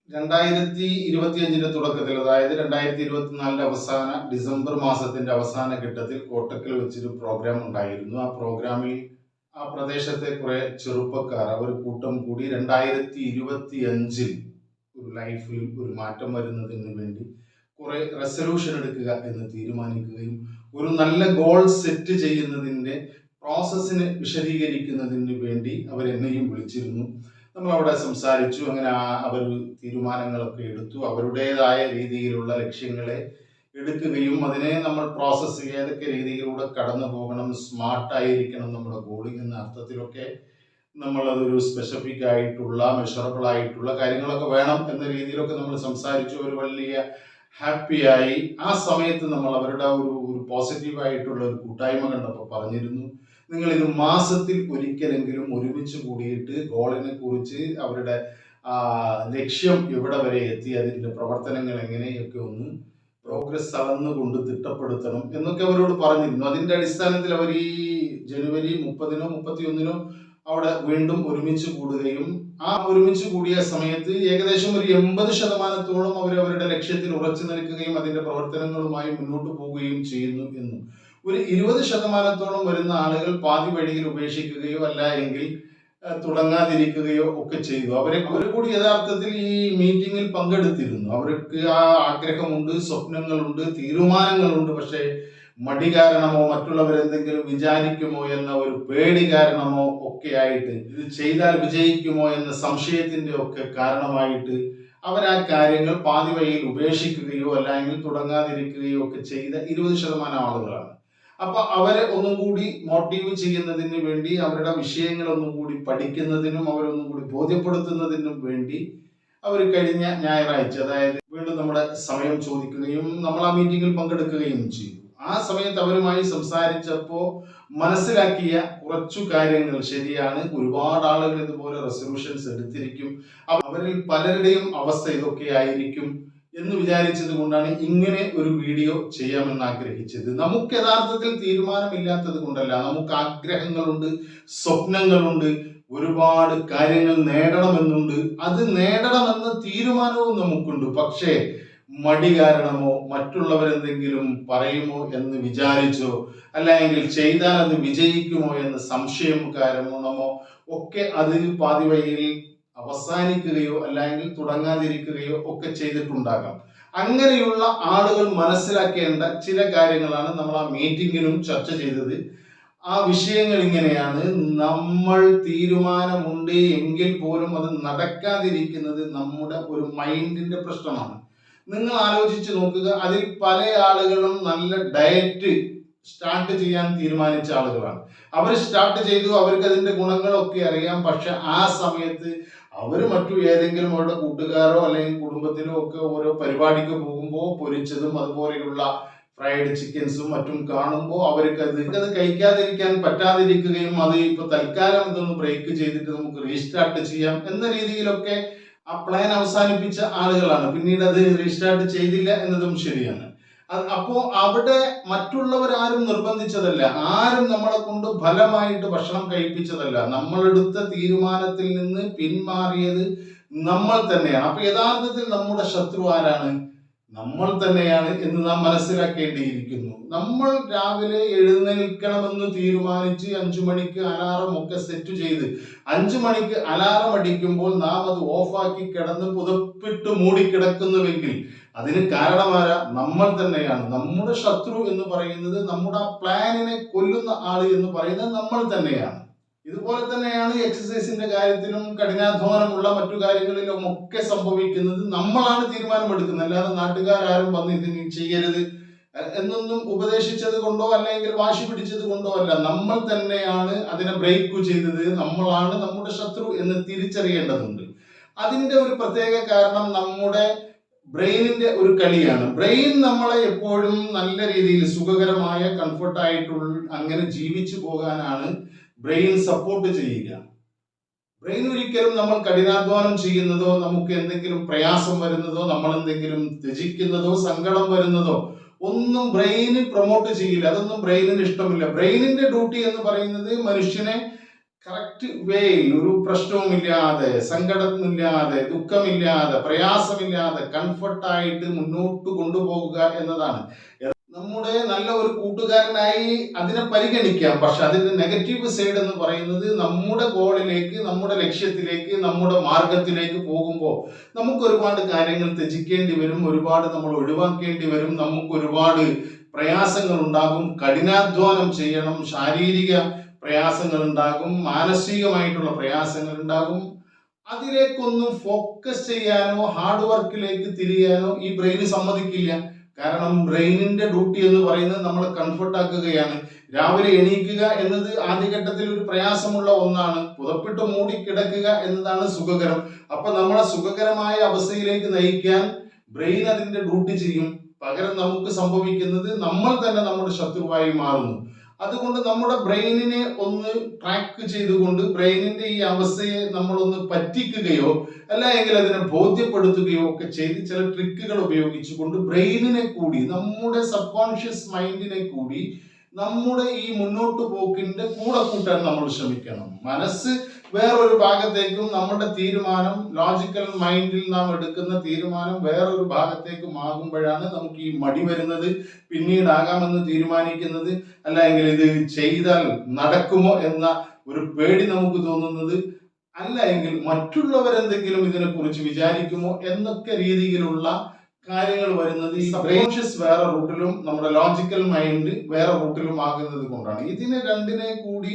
2025 തുടക്കത്തിൽ, അതായത് 2024 അവസാന ഡിസംബർ മാസത്തിന്റെ അവസാന ഘട്ടത്തിൽ കോട്ടക്കൽ വെച്ചൊരു പ്രോഗ്രാം ഉണ്ടായിരുന്നു. ആ പ്രോഗ്രാമിൽ ആ പ്രദേശത്തെ കുറെ ചെറുപ്പക്കാർ അവർ കൂട്ടം കൂടി 2025 ഒരു ലൈഫിൽ ഒരു മാറ്റം വരുന്നതിന് വേണ്ടി കുറെ റെസൊല്യൂഷൻ എടുക്കുക എന്ന് തീരുമാനിക്കുകയും ഒരു നല്ല ഗോൾ സെറ്റ് ചെയ്യുന്നതിന്റെ പ്രോസസ്സിനെ വിശദീകരിക്കുന്നതിന് വേണ്ടി അവരെന്നെയും വിളിച്ചിരുന്നു. നമ്മൾ അവിടെ സംസാരിച്ചു. അങ്ങനെ അവർ തീരുമാനങ്ങളൊക്കെ എടുത്തു. അവരുടേതായ രീതിയിലുള്ള ലക്ഷ്യങ്ങളെ എടുക്കുകയും അതിനെ നമ്മൾ പ്രോസസ്സ് ഏതൊക്കെ രീതിയിലൂടെ കടന്നു പോകണം, സ്മാർട്ടായിരിക്കണം നമ്മുടെ ഗോളിംഗ് എന്ന അർത്ഥത്തിലൊക്കെ നമ്മൾ അതൊരു സ്പെസിഫിക് ആയിട്ടുള്ള മെഷറബിൾ ആയിട്ടുള്ള കാര്യങ്ങളൊക്കെ വേണം എന്ന രീതിയിലൊക്കെ നമ്മൾ സംസാരിച്ചു. ഒരു വലിയ ഹാപ്പിയായി. ആ സമയത്ത് നമ്മൾ അവരുടെ ഒരു പോസിറ്റീവായിട്ടുള്ള ഒരു കൂട്ടായ്മ കണ്ടപ്പോൾ പറഞ്ഞിരുന്നു, നിങ്ങൾ ഇത് മാസത്തിൽ ഒരിക്കലെങ്കിലും ഒരുമിച്ച് കൂടിയിട്ട് ഗോളിനെ കുറിച്ച് അവരുടെ ലക്ഷ്യം എവിടെ വരെ എത്തി, അതിൻ്റെ പ്രവർത്തനങ്ങൾ എങ്ങനെയൊക്കെ ഒന്ന് പ്രോഗ്രസ് അളന്നുകൊണ്ട് തിട്ടപ്പെടുത്തണം എന്നൊക്കെ അവരോട് പറഞ്ഞിരുന്നു. അതിൻ്റെ അടിസ്ഥാനത്തിൽ അവർ ഈ ജനുവരി 30-നോ 31-നോ അവിടെ വീണ്ടും ഒരുമിച്ച് കൂടുകയും ആ ഒരുമിച്ച് കൂടിയ സമയത്ത് ഏകദേശം ഒരു 80% അവരവരുടെ ലക്ഷ്യത്തിൽ ഉറച്ചു നിൽക്കുകയും അതിന്റെ പ്രവർത്തനങ്ങളുമായി മുന്നോട്ട് പോവുകയും ചെയ്യുന്നു എന്നും, ഒരു 20% വരുന്ന ആളുകൾ പാതി വഴിയിൽ ഉപേക്ഷിക്കുകയോ അല്ല എങ്കിൽ തുടങ്ങാതിരിക്കുകയോ ഒക്കെ ചെയ്തു. അവർ കൂടി യഥാർത്ഥത്തിൽ ഈ മീറ്റിംഗിൽ പങ്കെടുത്തിരുന്നു. അവർക്ക് ആ ആഗ്രഹമുണ്ട്, സ്വപ്നങ്ങളുണ്ട്, തീരുമാനങ്ങളുണ്ട്. പക്ഷേ മടി കാരണമോ മറ്റുള്ളവരെന്തെങ്കിലും വിചാരിക്കുമോ എന്ന ഒരു പേടി കാരണമോ ഒക്കെ ആയിട്ട്, ഇത് ചെയ്താൽ വിജയിക്കുമോ എന്ന സംശയത്തിന്റെ ഒക്കെ കാരണമായിട്ട് അവർ ആ കാര്യങ്ങൾ പാതി വഴിയിൽ ഉപേക്ഷിക്കുകയോ അല്ലെങ്കിൽ തുടങ്ങാതിരിക്കുകയോ ഒക്കെ ചെയ്ത 20% ആളുകളാണ്. അപ്പൊ അവരെ ഒന്നും കൂടി മോട്ടീവ് ചെയ്യുന്നതിന് വേണ്ടി, അവരുടെ വിഷയങ്ങൾ ഒന്നും കൂടി പഠിക്കുന്നതിനും അവരൊന്നും കൂടി ബോധ്യപ്പെടുത്തുന്നതിനും വേണ്ടി അവർ കഴിഞ്ഞ ഞായറാഴ്ച, അതായത് വീണ്ടും നമ്മുടെ സമയം ചോദിക്കുകയും നമ്മൾ ആ മീറ്റിംഗിൽ പങ്കെടുക്കുകയും ചെയ്തു. ആ സമയത്ത് അവരുമായി സംസാരിച്ചപ്പോൾ മനസ്സിലാക്കിയ കുറച്ചു കാര്യങ്ങൾ ശരിയാണ്. ഒരുപാട് ആളുകൾ ഇതുപോലെ റെസൊല്യൂഷൻസ് എടുത്തിരിക്കും. അവരിൽ പലരുടെയും അവസ്ഥ ഇതൊക്കെ ആയിരിക്കും എന്ന് വിചാരിച്ചത് കൊണ്ടാണ് ഇങ്ങനെ ഒരു വീഡിയോ ചെയ്യാമെന്ന് ആഗ്രഹിച്ചത്. നമുക്ക് യഥാർത്ഥത്തിൽ തീരുമാനമില്ലാത്തത് കൊണ്ടല്ല, നമുക്ക് ആഗ്രഹങ്ങളുണ്ട്, സ്വപ്നങ്ങളുണ്ട്, ഒരുപാട് കാര്യങ്ങൾ നേടണമെന്നുണ്ട്. അത് നേടണമെന്ന തീരുമാനവും നമുക്കുണ്ട്. പക്ഷേ മടി കാരണമോ മറ്റുള്ളവരെന്തെങ്കിലും പറയുമോ എന്ന് വിചാരിച്ചോ അല്ലെങ്കിൽ ചെയ്താൽ അത് വിജയിക്കുമോ എന്ന സംശയം കാരണമോ ഒക്കെ അത് പാതി വഴിയിൽ അവസാനിക്കുകയോ അല്ലെങ്കിൽ തുടങ്ങാതിരിക്കുകയോ ഒക്കെ ചെയ്തിട്ടുണ്ടാകാം. അങ്ങനെയുള്ള ആളുകൾ മനസ്സിലാക്കേണ്ട ചില കാര്യങ്ങളാണ് നമ്മൾ ആ മീറ്റിംഗിലും ചർച്ച ചെയ്തത്. ആ വിഷയങ്ങൾ ഇങ്ങനെയാണ്. നമ്മൾ തീരുമാനമുണ്ട് എങ്കിൽ പോലും അത് നടക്കാതിരിക്കുന്നത് നമ്മുടെ ഒരു മൈൻഡിന്റെ പ്രശ്നമാണ്. നിങ്ങൾ ആലോചിച്ച് നോക്കുക, അതിൽ പല ആളുകളും നല്ല ഡയറ്റ് സ്റ്റാർട്ട് ചെയ്യാൻ തീരുമാനിച്ച ആളുകളാണ്. അവർ സ്റ്റാർട്ട് ചെയ്തു, അവർക്ക് അതിന്റെ ഗുണങ്ങളൊക്കെ അറിയാം. പക്ഷെ ആ സമയത്ത് അവർ മറ്റു ഏതെങ്കിലും അവരുടെ കൂട്ടുകാരോ അല്ലെങ്കിൽ കുടുംബത്തിലോ ഒക്കെ ഓരോ പരിപാടിക്ക് പോകുമ്പോൾ പൊരിച്ചതും അതുപോലെയുള്ള ഫ്രൈഡ് ചിക്കൻസും മറ്റും കാണുമ്പോൾ അവർക്ക് അത് കഴിക്കാതിരിക്കാൻ പറ്റാതിരിക്കുകയും അത് ഇപ്പൊ തൽക്കാലം ഇതൊന്ന് ബ്രേക്ക് ചെയ്തിട്ട് നമുക്ക് റീസ്റ്റാർട്ട് ചെയ്യാം എന്ന രീതിയിലൊക്കെ ആ പ്ലാൻ അവസാനിപ്പിച്ച ആളുകളാണ്. പിന്നീട് അത് റീസ്റ്റാർട്ട് ചെയ്തില്ല എന്നതും ശരിയാണ്. അപ്പോ അവിടെ മറ്റുള്ളവരാരും നിർബന്ധിച്ചതല്ല, ആരും നമ്മളെ കൊണ്ട് ഫലമായിട്ട് ഭക്ഷണം കഴിപ്പിച്ചതല്ല. നമ്മളെടുത്ത തീരുമാനത്തിൽ നിന്ന് പിന്മാറിയത് നമ്മൾ തന്നെയാണ്. അപ്പൊ യഥാർത്ഥത്തിൽ നമ്മുടെ ശത്രു ആരാണ്? നമ്മൾ തന്നെയാണ് എന്ന് നാം മനസ്സിലാക്കേണ്ടിയിരിക്കുന്നു. നമ്മൾ രാവിലെ എഴുന്നേൽക്കണമെന്ന് തീരുമാനിച്ച് 5 മണിക്ക് അലാറം ഒക്കെ സെറ്റ് ചെയ്ത് 5 മണിക്ക് അലാറം അടിക്കുമ്പോൾ നാം അത് ഓഫാക്കി കിടന്ന് പുതപ്പിട്ട് മൂടിക്കിടക്കുന്നുവെങ്കിൽ അതിന് കാരണമാരാ? നമ്മൾ തന്നെയാണ്. നമ്മുടെ ശത്രു എന്ന് പറയുന്നത്, നമ്മുടെ ആ പ്ലാനിനെ കൊല്ലുന്ന ആള് എന്ന് പറയുന്നത് നമ്മൾ തന്നെയാണ്. ഇതുപോലെ തന്നെയാണ് എക്സസൈസിന്റെ കാര്യത്തിലും കഠിനാധ്വാനമുള്ള മറ്റു കാര്യങ്ങളിലും ഒക്കെ സംഭവിക്കുന്നത്. നമ്മളാണ് തീരുമാനമെടുക്കുന്നത്, അല്ലാതെ നാട്ടുകാരും വന്ന് ഇതിന് ചെയ്യരുത് എന്നൊന്നും ഉപദേശിച്ചത് കൊണ്ടോ അല്ലെങ്കിൽ വാശി പിടിച്ചത് കൊണ്ടോ അല്ല. നമ്മൾ തന്നെയാണ് അതിനെ ബ്രേക്ക് ചെയ്തത്. നമ്മളാണ് നമ്മുടെ ശത്രു എന്ന് തിരിച്ചറിയേണ്ടതുണ്ട്. അതിന്റെ ഒരു പ്രത്യേക കാരണം നമ്മുടെ ബ്രെയിനിന്റെ ഒരു കളിയാണ്. ബ്രെയിൻ നമ്മളെ എപ്പോഴും നല്ല രീതിയിൽ സുഖകരമായ കംഫർട്ടായിട്ടുള്ള അങ്ങനെ ജീവിച്ചു പോകാനാണ് ബ്രെയിൻ സപ്പോർട്ട് ചെയ്യുക. ബ്രെയിൻ ഒരിക്കലും നമ്മൾ കഠിനാധ്വാനം ചെയ്യുന്നതോ നമുക്ക് എന്തെങ്കിലും പ്രയാസം വരുന്നതോ നമ്മൾ എന്തെങ്കിലും ത്യജിക്കുന്നതോ സങ്കടം വരുന്നതോ ഒന്നും ബ്രെയിന് പ്രൊമോട്ട് ചെയ്യില്ല. അതൊന്നും ബ്രെയിനിന് ഇഷ്ടമില്ല. ബ്രെയിനിന്റെ ഡ്യൂട്ടി എന്ന് പറയുന്നത് മനുഷ്യനെ കറക്റ്റ് വേയിൽ ഒരു പ്രശ്നവുമില്ലാതെ, സങ്കടമില്ലാതെ, ദുഃഖമില്ലാതെ, പ്രയാസമില്ലാതെ കംഫർട്ടായിട്ട് മുന്നോട്ട് കൊണ്ടുപോകുക എന്നതാണ്. നമ്മുടെ നല്ല ഒരു കൂട്ടുകാരനായി അതിനെ പരിഗണിക്കാം. പക്ഷെ അതിന്റെ നെഗറ്റീവ് സൈഡ് എന്ന് പറയുന്നത് നമ്മുടെ ഗോളിലേക്ക്, നമ്മുടെ ലക്ഷ്യത്തിലേക്ക്, നമ്മുടെ മാർഗത്തിലേക്ക് പോകുമ്പോൾ നമുക്ക് ഒരുപാട് കാര്യങ്ങൾ ത്യജിക്കേണ്ടി വരും, ഒരുപാട് നമ്മൾ ഒഴിവാക്കേണ്ടി വരും, നമുക്ക് ഒരുപാട് പ്രയാസങ്ങൾ ഉണ്ടാകും, കഠിനാധ്വാനം ചെയ്യണം, ശാരീരിക പ്രയാസങ്ങൾ ഉണ്ടാകും, മാനസികമായിട്ടുള്ള പ്രയാസങ്ങൾ ഉണ്ടാകും. അതിലേക്കൊന്നും ഫോക്കസ് ചെയ്യാനോ ഹാർഡ് വർക്കിലേക്ക് തിരിയാനോ ഈ ബ്രെയിന് സമ്മതിക്കില്ല. കാരണം ബ്രെയിനിന്റെ ഡ്യൂട്ടി എന്ന് പറയുന്നത് നമ്മളെ കംഫർട്ട് ആക്കുകയാണ്. രാവിലെ എണീക്കുക എന്നത് ആദ്യഘട്ടത്തിൽ ഒരു പ്രയാസമുള്ള ഒന്നാണ്. പുതപ്പിട്ട് മൂടി കിടക്കുക എന്നതാണ് സുഖകരം. അപ്പൊ നമ്മളെ സുഖകരമായ അവസ്ഥയിലേക്ക് നയിക്കാൻ ബ്രെയിൻ അതിന്റെ ഡ്യൂട്ടി ചെയ്യും. പകരം നമുക്ക് സംഭവിക്കുന്നത് നമ്മൾ തന്നെ നമ്മുടെ ശത്രുവായി മാറുന്നു. അതുകൊണ്ട് നമ്മുടെ ബ്രെയിനിനെ ഒന്ന് ട്രാക്ക് ചെയ്തുകൊണ്ട് ബ്രെയിനിന്റെ ഈ അവസ്ഥയെ നമ്മളൊന്ന് പറ്റിക്കുകയോ അല്ല എങ്കിൽ അതിനെ ബോധ്യപ്പെടുത്തുകയോ ഒക്കെ ചെയ്ത് ചില ട്രിക്കുകൾ ഉപയോഗിച്ചുകൊണ്ട് ബ്രെയിനിനെ കൂടി, നമ്മുടെ സബ് കോൺഷ്യസ് മൈൻഡിനെ കൂടി നമ്മുടെ ഈ മുന്നോട്ട് പോക്കിന്റെ കൂടെ കൂട്ടാൻ നമ്മൾ ശ്രമിക്കണം. മനസ്സ് വേറൊരു ഭാഗത്തേക്കും നമ്മുടെ തീരുമാനം, ലോജിക്കൽ മൈൻഡിൽ നാം എടുക്കുന്ന തീരുമാനം വേറൊരു ഭാഗത്തേക്കും ആകുമ്പോഴാണ് നമുക്ക് ഈ മടി വരുന്നത്, പിന്നീടാകാമെന്ന് തീരുമാനിക്കുന്നത്, അല്ലെങ്കിൽ ഇത് ചെയ്താൽ നടക്കുമോ എന്ന ഒരു പേടി നമുക്ക് തോന്നുന്നത്, അല്ല എങ്കിൽ മറ്റുള്ളവരെന്തെങ്കിലും ഇതിനെക്കുറിച്ച് വിചാരിക്കുമോ എന്നൊക്കെ രീതിയിലുള്ള കാര്യങ്ങൾ വരുന്നത് ഈ സബ്കോൺഷ്യസ് വേറെ റൂട്ടിലും നമ്മുടെ ലോജിക്കൽ മൈൻഡ് വേറെ റൂട്ടിലും ആകുന്നത് കൊണ്ടാണ്. ഇതിനെ രണ്ടിനെ കൂടി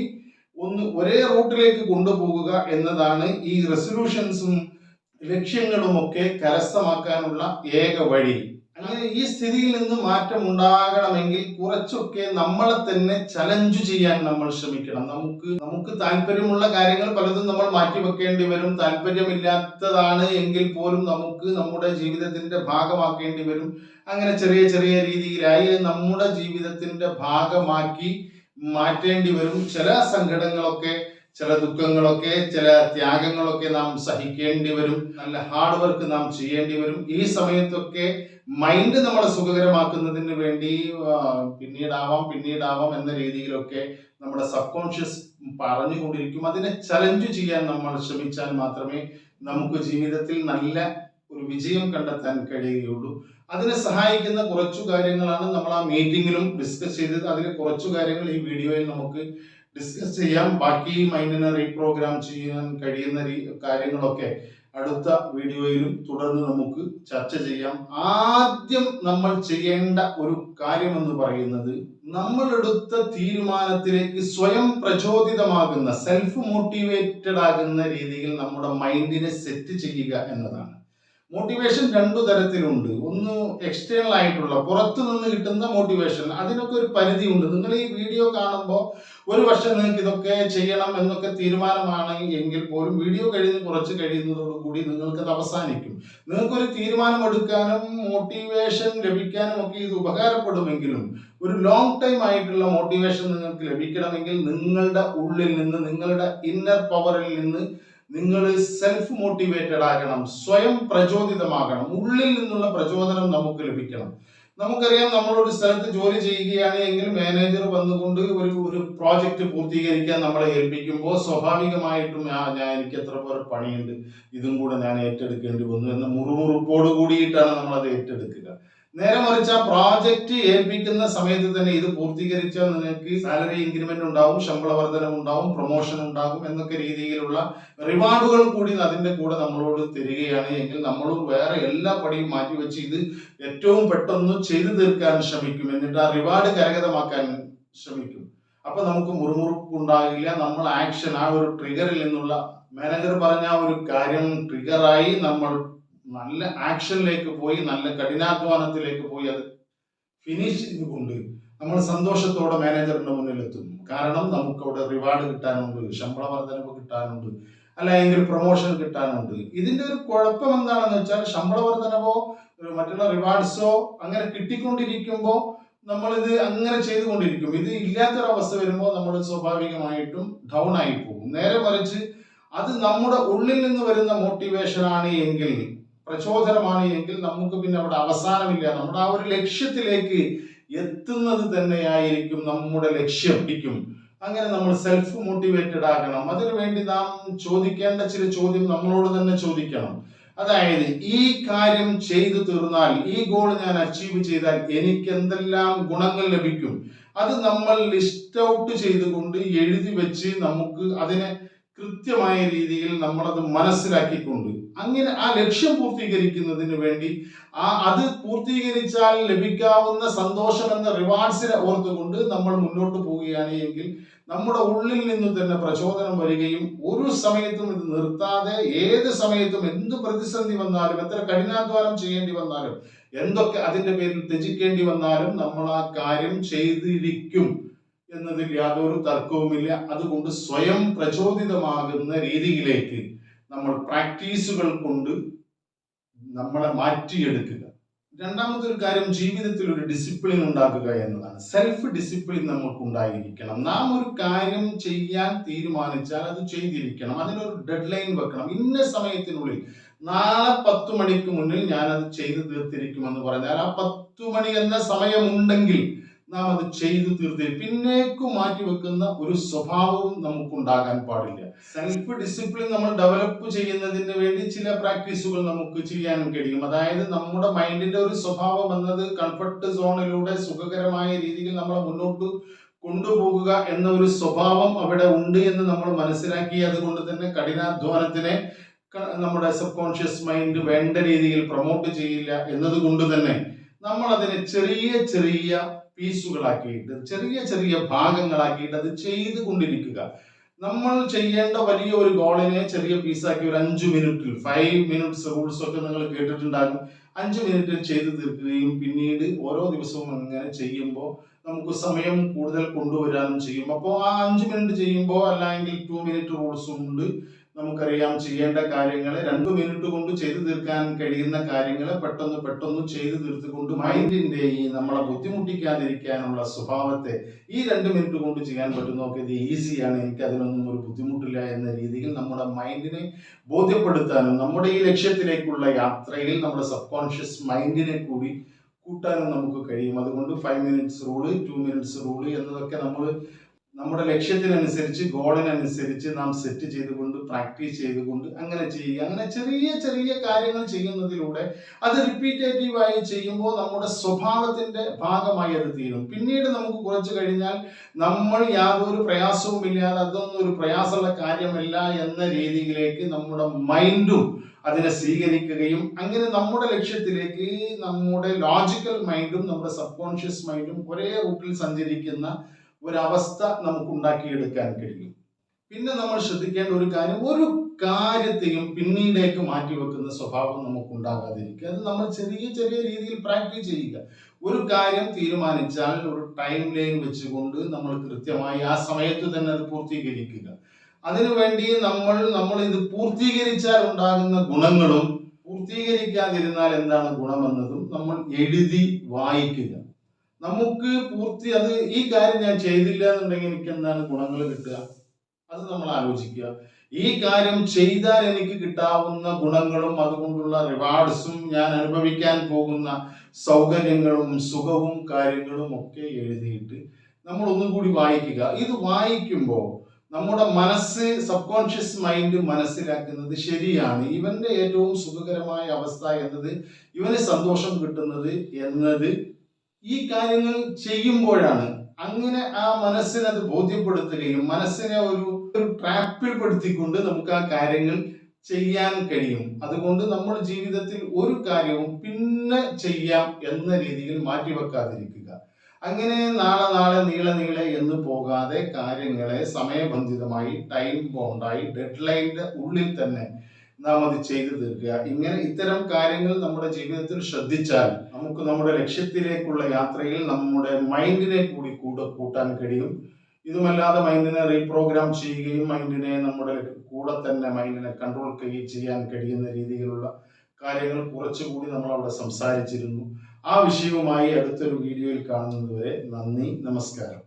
ഒന്ന് ഒരേ റൂട്ടിലേക്ക് കൊണ്ടുപോകുക എന്നതാണ് ഈ റെസൊല്യൂഷൻസും ലക്ഷ്യങ്ങളും ഒക്കെ കരസ്ഥമാക്കാനുള്ള ഏക വഴി. അങ്ങനെ ഈ സ്ഥിതിയിൽ നിന്ന് മാറ്റം ഉണ്ടാകണമെങ്കിൽ കുറച്ചൊക്കെ നമ്മളെ തന്നെ ചലഞ്ച് ചെയ്യാൻ നമ്മൾ ശ്രമിക്കണം. നമുക്ക് താല്പര്യമുള്ള കാര്യങ്ങൾ പലതും നമ്മൾ മാറ്റിവെക്കേണ്ടി വരും. താല്പര്യമില്ലാത്തതാണ് എങ്കിൽ പോലും നമുക്ക് നമ്മുടെ ജീവിതത്തിന്റെ ഭാഗമാക്കേണ്ടി വരും. അങ്ങനെ ചെറിയ ചെറിയ രീതിയിലായി നമ്മുടെ ജീവിതത്തിന്റെ ഭാഗമാക്കി മാറ്റേണ്ടി വരും. ചില സങ്കടങ്ങളൊക്കെ, ചില ദുഃഖങ്ങളൊക്കെ, ചില ത്യാഗങ്ങളൊക്കെ നാം സഹിക്കേണ്ടി വരും. നല്ല ഹാർഡ് വർക്ക് നാം ചെയ്യേണ്ടി വരും. ഈ സമയത്തൊക്കെ മൈൻഡ് നമ്മളെ സുഖകരമാക്കുന്നതിന് വേണ്ടി പിന്നീടാവാം എന്ന രീതിയിലൊക്കെ നമ്മുടെ സബ് കോൺഷ്യസ് പറഞ്ഞുകൊണ്ടിരിക്കും. അതിനെ ചലഞ്ച് ചെയ്യാൻ നമ്മൾ ശ്രമിച്ചാൽ മാത്രമേ നമുക്ക് ജീവിതത്തിൽ നല്ല ഒരു വിജയം കണ്ടെത്താൻ കഴിയുകയുള്ളൂ. അതിനെ സഹായിക്കുന്ന കുറച്ചു കാര്യങ്ങളാണ് നമ്മൾ ആ മീറ്റിംഗിലും ഡിസ്കസ് ചെയ്തത്. അതിലെ കുറച്ചു കാര്യങ്ങൾ ഈ വീഡിയോയിൽ നമുക്ക് ഡിസ്കസ് ചെയ്യാം. ബാക്കി മൈൻഡിനെ റീപ്രോഗ്രാം ചെയ്യാൻ കഴിയുന്ന കാര്യങ്ങളൊക്കെ അടുത്ത വീഡിയോയിലും തുടർന്ന് നമുക്ക് ചർച്ച ചെയ്യാം. ആദ്യം നമ്മൾ ചെയ്യേണ്ട ഒരു കാര്യം എന്ന് പറയുന്നത് നമ്മൾ എടുത്ത തീരുമാനത്തിലേക്ക് സ്വയം പ്രചോദിതമാകുന്ന, സെൽഫ് മോട്ടിവേറ്റഡ് ആകുന്ന രീതിയിൽ നമ്മുടെ മൈൻഡിനെ സെറ്റ് ചെയ്യുക എന്നതാണ്. മോട്ടിവേഷൻ രണ്ടു തരത്തിലുണ്ട്. ഒന്ന് എക്സ്റ്റേണൽ ആയിട്ടുള്ള, പുറത്തു നിന്ന് കിട്ടുന്ന മോട്ടിവേഷൻ. അതിനൊക്കെ ഒരു പരിധിയുണ്ട്. നിങ്ങൾ ഈ വീഡിയോ കാണുമ്പോൾ ഒരു പക്ഷേ നിങ്ങൾക്ക് ഇതൊക്കെ ചെയ്യണം എന്നൊക്കെ തീരുമാനമാണ് എങ്കിൽ പോലും വീഡിയോ കുറച്ച് കഴിയുന്നതോടുകൂടി നിങ്ങൾക്കത് അവസാനിക്കും. നിങ്ങൾക്കൊരു തീരുമാനം എടുക്കാനും മോട്ടിവേഷൻ ലഭിക്കാനും ഒക്കെ ഇത് ഉപകാരപ്പെടുമെങ്കിലും ഒരു ലോങ് ടൈം ആയിട്ടുള്ള മോട്ടിവേഷൻ നിങ്ങൾക്ക് ലഭിക്കണമെങ്കിൽ നിങ്ങളുടെ ഉള്ളിൽ നിന്ന്, നിങ്ങളുടെ ഇന്നർ പവറിൽ നിന്ന് നിങ്ങൾ സെൽഫ് മോട്ടിവേറ്റഡ് ആകണം, സ്വയം പ്രചോദിതമാകണം. ഉള്ളിൽ നിന്നുള്ള പ്രചോദനം നമുക്ക് ലഭിക്കണം. നമുക്കറിയാം, നമ്മളൊരു സ്ഥലത്ത് ജോലി ചെയ്യുകയാണ് എങ്കിൽ മാനേജർ വന്നുകൊണ്ട് ഒരു പ്രോജക്റ്റ് പൂർത്തീകരിക്കാൻ നമ്മളെ ഏൽപ്പിക്കുമ്പോൾ സ്വാഭാവികമായിട്ടും എനിക്ക് എത്ര പേർ പണിയുണ്ട്, ഇതും കൂടെ ഞാൻ ഏറ്റെടുക്കേണ്ടി വന്നു എന്ന മുറുമുറുപ്പോട് കൂടിയിട്ടാണ് നമ്മളത് ഏറ്റെടുക്കുക. നേരെ മറിച്ച് ആ പ്രോജക്റ്റ് ഏൽപ്പിക്കുന്ന സമയത്ത് തന്നെ ഇത് പൂർത്തീകരിച്ചാൽ നിനക്ക് സാലറി ഇൻക്രിമെന്റ് ഉണ്ടാവും, ശമ്പള വർധനം ഉണ്ടാവും, പ്രൊമോഷൻ ഉണ്ടാകും എന്നൊക്കെ രീതിയിലുള്ള റിവാർഡുകൾ കൂടി അതിന്റെ കൂടെ നമ്മളോട് തരികയാണ് എങ്കിൽ നമ്മളും വേറെ എല്ലാ പണിയും മാറ്റിവെച്ച് ഇത് ഏറ്റവും പെട്ടെന്ന് ചെയ്തു തീർക്കാൻ ശ്രമിക്കും. എന്നിട്ട് ആ റിവാർഡ് കരഗതമാക്കാൻ ശ്രമിക്കും. അപ്പൊ നമുക്ക് മുറുമുറുപ്പ് ഉണ്ടാകില്ല. നമ്മൾ ആക്ഷൻ, ആ ഒരു ട്രിഗറിൽ നിന്നുള്ള മാനേജർ പറഞ്ഞ ആ ഒരു കാര്യം ട്രിഗറായി നമ്മൾ നല്ല ആക്ഷനിലേക്ക് പോയി, നല്ല കഠിനാധ്വാനത്തിലേക്ക് പോയി അത് ഫിനിഷ് ചെയ്തുകൊണ്ട് നമ്മൾ സന്തോഷത്തോടെ മാനേജറിന്റെ മുന്നിലെത്തും. കാരണം നമുക്ക് അവിടെ റിവാർഡ് കിട്ടാനുണ്ട്, ശമ്പള വർധനവ് കിട്ടാനുണ്ട്, അല്ലെങ്കിൽ പ്രൊമോഷൻ കിട്ടാനുണ്ട്. ഇതിന്റെ ഒരു കുഴപ്പം എന്താണെന്ന് വെച്ചാൽ ശമ്പള വർധനവോ മറ്റുള്ള റിവാർഡ്സോ അങ്ങനെ കിട്ടിക്കൊണ്ടിരിക്കുമ്പോൾ നമ്മളിത് അങ്ങനെ ചെയ്തുകൊണ്ടിരിക്കും. ഇത് ഇല്ലാത്തൊരവസ്ഥ വരുമ്പോൾ നമ്മൾ സ്വാഭാവികമായിട്ടും ഡൗൺ ആയി പോകും. നേരെ മറിച്ച് അത് നമ്മുടെ ഉള്ളിൽ നിന്ന് വരുന്ന മോട്ടിവേഷൻ ആണ് എങ്കിൽ, പ്രചോദനമാണ് എങ്കിൽ നമുക്ക് പിന്നെ അവിടെ അവസാനമില്ല. നമ്മുടെ ആ ഒരു ലക്ഷ്യത്തിലേക്ക് എത്തുന്നത് തന്നെയായിരിക്കും നമ്മുടെ ലക്ഷ്യം. അങ്ങനെ നമ്മൾ സെൽഫ് മോട്ടിവേറ്റഡ് ആകണം. അതിനുവേണ്ടി നാം ചോദിക്കേണ്ട ചില ചോദ്യം നമ്മളോട് തന്നെ ചോദിക്കണം. അതായത്, ഈ കാര്യം ചെയ്തു തീർന്നാൽ, ഈ ഗോൾ ഞാൻ അച്ചീവ് ചെയ്താൽ എനിക്ക് എന്തെല്ലാം ഗുണങ്ങൾ ലഭിക്കും? അത് നമ്മൾ ലിസ്റ്റ് ഔട്ട് ചെയ്തുകൊണ്ട് എഴുതി വെച്ച് നമുക്ക് അതിനെ കൃത്യമായ രീതിയിൽ നമ്മളത് മനസ്സിലാക്കിക്കൊണ്ട് അങ്ങനെ ആ ലക്ഷ്യം പൂർത്തീകരിക്കുന്നതിന് വേണ്ടി അത് പൂർത്തീകരിച്ചാൽ ലഭിക്കാവുന്ന സന്തോഷം എന്ന റിവാർഡ്സിനെ ഓർത്തുകൊണ്ട് നമ്മൾ മുന്നോട്ട് പോവുകയാണ് എങ്കിൽ നമ്മുടെ ഉള്ളിൽ നിന്ന് തന്നെ പ്രചോദനം വരികയും ഒരു സമയത്തും ഇത് നിർത്താതെ ഏത് സമയത്തും എന്ത് പ്രതിസന്ധി വന്നാലും, എത്ര കഠിനാധ്വാനം ചെയ്യേണ്ടി വന്നാലും, എന്തൊക്കെ അതിന്റെ പേരിൽ ത്യജിക്കേണ്ടി വന്നാലും നമ്മൾ ആ കാര്യം ചെയ്തിരിക്കും എന്നതിൽ യാതൊരു തർക്കവുമില്ല. അതുകൊണ്ട് സ്വയം പ്രചോദിതമാകുന്ന രീതിയിലേക്ക് നമ്മൾ പ്രാക്ടീസുകൾ കൊണ്ട് നമ്മളെ മാറ്റിയെടുക്കുക. രണ്ടാമത്തെ ഒരു കാര്യം, ജീവിതത്തിൽ ഒരു ഡിസിപ്ലിൻ ഉണ്ടാക്കുക എന്നതാണ്. സെൽഫ് ഡിസിപ്ലിൻ നമുക്ക് ഉണ്ടായിരിക്കണം. നാം ഒരു കാര്യം ചെയ്യാൻ തീരുമാനിച്ചാൽ അത് ചെയ്തിരിക്കണം. അതിനൊരു ഡെഡ് ലൈൻ വെക്കണം. ഇന്ന സമയത്തിനുള്ളിൽ, നാളെ 10 മണിക്ക് മുന്നിൽ ഞാൻ അത് ചെയ്തു തീർത്തിരിക്കുമെന്ന് പറഞ്ഞാൽ ആ 10 മണി എന്ന സമയമുണ്ടെങ്കിൽ നാം അത് ചെയ്തു തീർത്തി പിന്നേക്ക് മാറ്റി വെക്കുന്ന ഒരു സ്വഭാവവും നമുക്കുണ്ടാകാൻ പാടില്ല. സെൽഫ് ഡിസിപ്ലിൻ നമ്മൾ ഡെവലപ്പ് ചെയ്യുന്നതിന് വേണ്ടി ചില പ്രാക്ടീസുകൾ നമുക്ക് ചെയ്യാൻ കഴിയും. അതായത്, നമ്മുടെ മൈൻഡിന്റെ ഒരു സ്വഭാവം എന്നത് കംഫർട്ട് സോണിലൂടെ സുഖകരമായ രീതിയിൽ നമ്മളെ മുന്നോട്ട് കൊണ്ടുപോകുക എന്ന ഒരു സ്വഭാവം അവിടെ ഉണ്ട് എന്ന് നമ്മൾ മനസ്സിലാക്കി, അതുകൊണ്ട് തന്നെ കഠിനാധ്വാനത്തിനെ നമ്മുടെ സബ് കോൺഷ്യസ് മൈൻഡ് വേണ്ട രീതിയിൽ പ്രൊമോട്ട് ചെയ്യില്ല എന്നതുകൊണ്ട് തന്നെ നമ്മൾ അതിനെ ചെറിയ ചെറിയ പീസുകളാക്കിയിട്ട്, ചെറിയ ചെറിയ ഭാഗങ്ങളാക്കിയിട്ട് അത് ചെയ്തുകൊണ്ടിരിക്കുക. നമ്മൾ ചെയ്യേണ്ട വലിയ ഒരു ഗോളിനെ ചെറിയ പീസാക്കി ഒരു 5 മിനിറ്റിൽ, 5 മിനിറ്റ്സ് റൂൾസ് ഒക്കെ നിങ്ങൾ കേട്ടിട്ടുണ്ടാകും, 5 മിനിറ്റിൽ ചെയ്തു തീർക്കുകയും പിന്നീട് ഓരോ ദിവസവും അങ്ങനെ ചെയ്യുമ്പോൾ നമുക്ക് സമയം കൂടുതൽ കൊണ്ടുവരാനും ചെയ്യും. അപ്പോൾ ആ 5 മിനിറ്റ് ചെയ്യുമ്പോൾ, അല്ലെങ്കിൽ 2 മിനിറ്റ് റൂൾസും ഉണ്ട്. നമുക്കറിയാം, ചെയ്യേണ്ട കാര്യങ്ങളെ 2 മിനിറ്റ് കൊണ്ട് ചെയ്തു തീർക്കാൻ കഴിയുന്ന കാര്യങ്ങളെ പെട്ടെന്ന് പെട്ടെന്ന് ചെയ്തു തീർത്തുകൊണ്ട് മൈൻഡിന്റെ ഈ നമ്മളെ ബുദ്ധിമുട്ടിക്കാതിരിക്കാനുള്ള സ്വഭാവത്തെ ഈ 2 മിനിറ്റ് കൊണ്ട് ചെയ്യാൻ പറ്റുന്നതൊക്കെ ഇത് ഈസിയാണ്, എനിക്ക് അതിനൊന്നും ഒരു ബുദ്ധിമുട്ടില്ല എന്ന രീതിയിൽ നമ്മുടെ മൈൻഡിനെ ബോധ്യപ്പെടുത്താനും നമ്മുടെ ഈ ലക്ഷ്യത്തിലേക്കുള്ള യാത്രയിൽ നമ്മുടെ സബ് കോൺഷ്യസ് മൈൻഡിനെ കൂടി കൂട്ടാനും നമുക്ക് കഴിയും. അതുകൊണ്ട് 5 മിനിറ്റ്സ് റൂള്, 2 മിനിറ്റ്സ് റൂള് എന്നതൊക്കെ നമ്മൾ നമ്മുടെ ലക്ഷ്യത്തിനനുസരിച്ച്, ഗോളിനനുസരിച്ച് നാം സെറ്റ് ചെയ്തുകൊണ്ട് പ്രാക്ടീസ് ചെയ്തുകൊണ്ട് അങ്ങനെ ചെയ്യുക. അങ്ങനെ ചെറിയ ചെറിയ കാര്യങ്ങൾ ചെയ്യുന്നതിലൂടെ അത് റിപ്പീറ്റേറ്റീവായി ചെയ്യുമ്പോൾ നമ്മുടെ സ്വഭാവത്തിന്റെ ഭാഗമായി അത് തീരും. പിന്നീട് നമുക്ക് കുറച്ച് കഴിഞ്ഞാൽ നമ്മൾ യാതൊരു പ്രയാസവും ഇല്ലാതെ, അതൊന്നും ഒരു പ്രയാസമുള്ള കാര്യമല്ല എന്ന രീതിയിലേക്ക് നമ്മുടെ മൈൻഡും അതിനെ സ്വീകരിക്കുകയും അങ്ങനെ നമ്മുടെ ലക്ഷ്യത്തിലേക്ക് നമ്മുടെ ലോജിക്കൽ മൈൻഡും നമ്മുടെ സബ് കോൺഷ്യസ് മൈൻഡും ഒരേ റൂട്ടിൽ സഞ്ചരിക്കുന്ന ഒരവസ്ഥ നമുക്ക് ഉണ്ടാക്കിയെടുക്കാൻ കഴിയും. പിന്നെ നമ്മൾ ശ്രദ്ധിക്കേണ്ട ഒരു കാര്യം, ഒരു കാര്യത്തെയും പിന്നീടേക്ക് മാറ്റിവെക്കുന്ന സ്വഭാവം നമുക്ക് ഉണ്ടാകാതിരിക്കുക. അത് നമ്മൾ ചെറിയ ചെറിയ രീതിയിൽ പ്രാക്ടീസ് ചെയ്യുക. ഒരു കാര്യം തീരുമാനിച്ചാൽ ഒരു ടൈം ലൈൻ വെച്ചുകൊണ്ട് നമ്മൾ കൃത്യമായി ആ സമയത്ത് തന്നെ അത് പൂർത്തീകരിക്കുക. അതിനുവേണ്ടി നമ്മൾ ഇത് പൂർത്തീകരിച്ചാൽ ഉണ്ടാകുന്ന ഗുണങ്ങളും പൂർത്തീകരിക്കാതിരുന്നാൽ എന്താണ് ഗുണമെന്നതും നമ്മൾ എഴുതി വായിക്കുക. നമുക്ക് അത് ഈ കാര്യം ഞാൻ ചെയ്തില്ല എന്നുണ്ടെങ്കിൽ എനിക്ക് എന്താണ് ഗുണങ്ങൾ കിട്ടുക, അത് നമ്മൾ ആലോചിക്കുക. ഈ കാര്യം ചെയ്താൽ എനിക്ക് കിട്ടാവുന്ന ഗുണങ്ങളും അതുകൊണ്ടുള്ള റിവാർഡ്സും ഞാൻ അനുഭവിക്കാൻ പോകുന്ന സൗകര്യങ്ങളും സുഖവും കാര്യങ്ങളും ഒക്കെ എഴുതിയിട്ട് നമ്മൾ ഒന്നും കൂടി വായിക്കുക. ഇത് വായിക്കുമ്പോൾ നമ്മുടെ മനസ്സ്, സബ് കോൺഷ്യസ് മൈൻഡ് മനസ്സിലാക്കുന്നത് ശരിയാണ്, ഇവന്റെ ഏറ്റവും സുഖകരമായ അവസ്ഥ എന്നത്, ഇവന് സന്തോഷം കിട്ടുന്നത് എന്നത് ഈ കാര്യങ്ങൾ ചെയ്യുമ്പോഴാണ്. അങ്ങനെ ആ മനസ്സിനെ അത് ബോധ്യപ്പെടുത്തുകയും മനസ്സിനെ ഒരു ട്രാപ്പിൽ പെടുത്തിക്കൊണ്ട് നമുക്ക് ആ കാര്യങ്ങൾ ചെയ്യാൻ കഴിയും. അതുകൊണ്ട് നമ്മൾ ജീവിതത്തിൽ ഒരു കാര്യവും പിന്നെ ചെയ്യാം എന്ന രീതിയിൽ മാറ്റിവെക്കാതിരിക്കുക. അങ്ങനെ നാളെ നീളെ എന്ന് പോകാതെ കാര്യങ്ങളെ സമയബന്ധിതമായി, ടൈം ബോണ്ടായി, ഡെഡ് ലൈനിന്റെ ഉള്ളിൽ തന്നെ നാം അത് ചെയ്തു തീർക്കുക. ഇത്തരം കാര്യങ്ങൾ നമ്മുടെ ജീവിതത്തിൽ ശ്രദ്ധിച്ചാൽ നമുക്ക് നമ്മുടെ ലക്ഷ്യത്തിലേക്കുള്ള യാത്രയിൽ നമ്മുടെ മൈൻഡിനെ കൂടി കൂട്ടാൻ കഴിയും. ഇതുമല്ലാതെ മൈൻഡിനെ റീപ്രോഗ്രാം ചെയ്യുകയും മൈൻഡിനെ നമ്മുടെ കൂടെ തന്നെ മൈൻഡിനെ കൺട്രോൾ ചെയ്യാൻ കഴിയുന്ന രീതിയിലുള്ള കാര്യങ്ങൾ കുറച്ചുകൂടി നമ്മൾ അവിടെ സംസാരിച്ചിരുന്നു. ആ വിഷയവുമായി അടുത്തൊരു വീഡിയോയിൽ കാണുന്നതുവരെ നന്ദി, നമസ്കാരം.